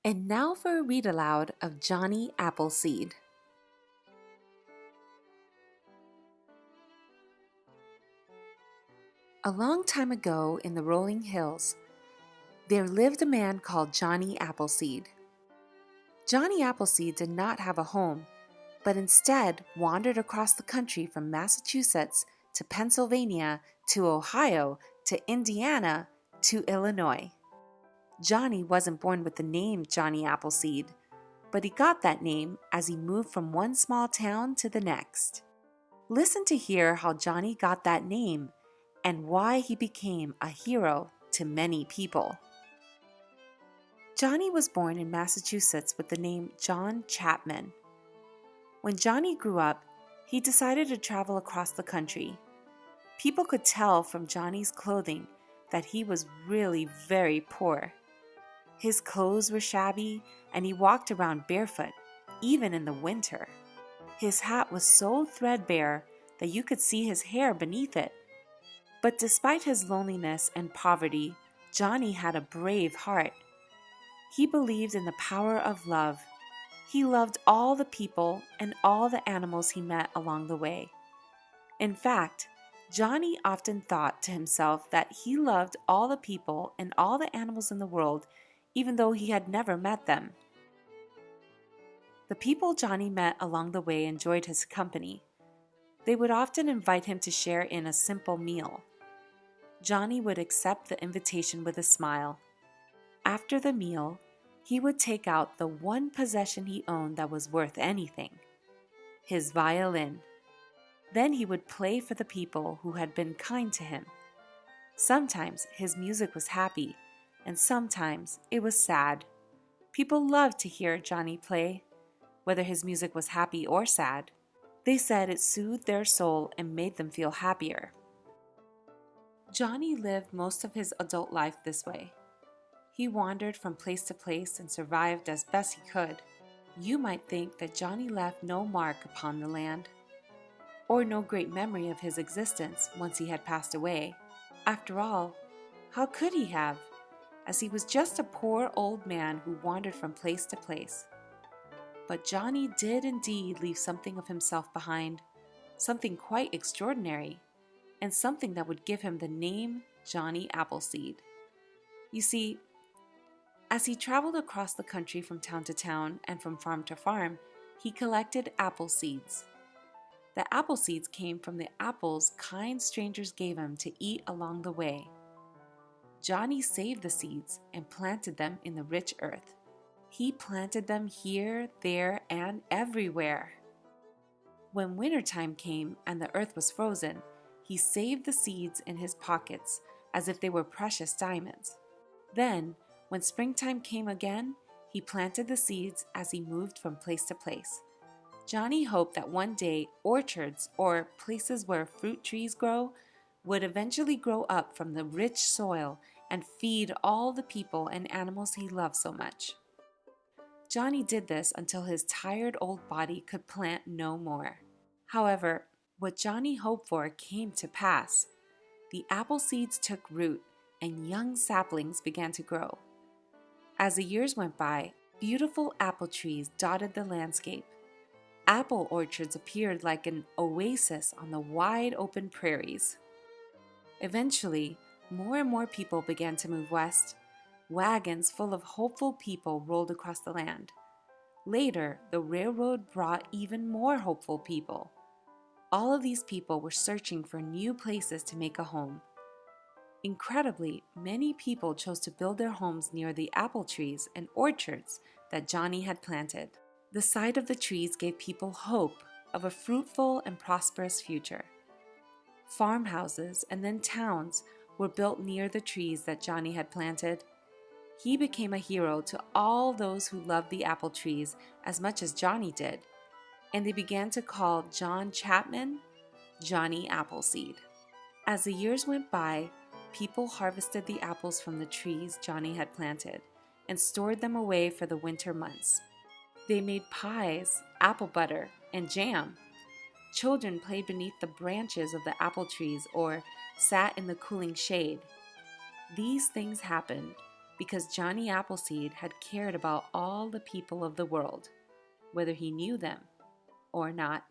And now for a read aloud of Johnny Appleseed. A long time ago in the rolling hills, there lived a man called Johnny Appleseed. Johnny Appleseed did not have a home, but instead wandered across the country from Massachusetts to Pennsylvania to Ohio to Indiana to Illinois. Johnny wasn't born with the name Johnny Appleseed, but he got that name as he moved from one small town to the next. Listen to hear how Johnny got that name and why he became a hero to many people. Johnny was born in Massachusetts with the name John Chapman. When Johnny grew up, he decided to travel across the country. People could tell from Johnny's clothing that he was really very poor. His clothes were shabby, and he walked around barefoot, even in the winter. His hat was so threadbare that you could see his hair beneath it. But despite his loneliness and poverty, Johnny had a brave heart. He believed in the power of love. He loved all the people and all the animals he met along the way. In fact, Johnny often thought to himself that he loved all the people and all the animals in the world, even though he had never met them. The people Johnny met along the way enjoyed his company. They would often invite him to share in a simple meal. Johnny would accept the invitation with a smile. After the meal, he would take out the one possession he owned that was worth anything: his violin. Then he would play for the people who had been kind to him. Sometimes his music was happy, and sometimes it was sad. People loved to hear Johnny play, whether his music was happy or sad. They said it soothed their soul and made them feel happier. Johnny lived most of his adult life this way. He wandered from place to place and survived as best he could. You might think that Johnny left no mark upon the land, or no great memory of his existence once he had passed away. After all, how could he have, as he was just a poor old man who wandered from place to place? But Johnny did indeed leave something of himself behind, something quite extraordinary, and something that would give him the name Johnny Appleseed. You see, as he traveled across the country from town to town and from farm to farm, he collected apple seeds. The apple seeds came from the apples kind strangers gave him to eat along the way. Johnny saved the seeds and planted them in the rich earth. He planted them here, there, and everywhere. When wintertime came and the earth was frozen, he saved the seeds in his pockets as if they were precious diamonds. Then, when springtime came again, he planted the seeds as he moved from place to place. Johnny hoped that one day orchards, or places where fruit trees grow, would eventually grow up from the rich soil and feed all the people and animals he loved so much. Johnny did this until his tired old body could plant no more. However, what Johnny hoped for came to pass. The apple seeds took root and young saplings began to grow. As the years went by, beautiful apple trees dotted the landscape. Apple orchards appeared like an oasis on the wide open prairies. Eventually, more and more people began to move west. Wagons full of hopeful people rolled across the land. Later, the railroad brought even more hopeful people. All of these people were searching for new places to make a home. Incredibly, many people chose to build their homes near the apple trees and orchards that Johnny had planted. The sight of the trees gave people hope of a fruitful and prosperous future. Farmhouses and then towns were built near the trees that Johnny had planted. He became a hero to all those who loved the apple trees as much as Johnny did, and they began to call John Chapman Johnny Appleseed. As the years went by, people harvested the apples from the trees Johnny had planted and stored them away for the winter months. They made pies, apple butter, and jam. Children played beneath the branches of the apple trees or sat in the cooling shade. These things happened because Johnny Appleseed had cared about all the people of the world, whether he knew them or not.